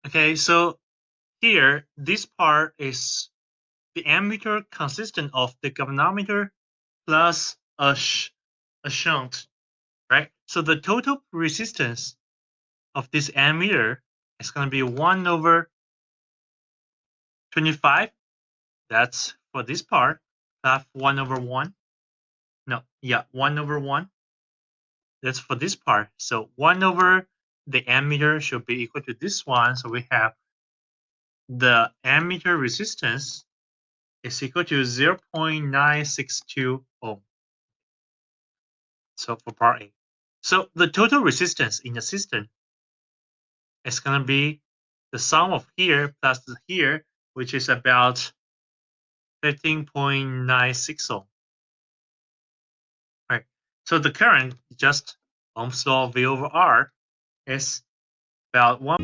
Okay, so here, this part is the ammeter consistent of the galvanometer plus a shunt, right? So the total resistance of this ammeter is going to be 1/25. That's for this part. Plus 1/1. No, yeah, 1/1. That's for this part. So 1 over the ammeter should be equal to this one. So we have the ammeter resistance is equal to 0.962 ohm. So for part A. So the total resistance in the system is going to be the sum of here plus here, which is about 15.96 ohm. Right. So the current, just Ohm's law V over R, is about 1.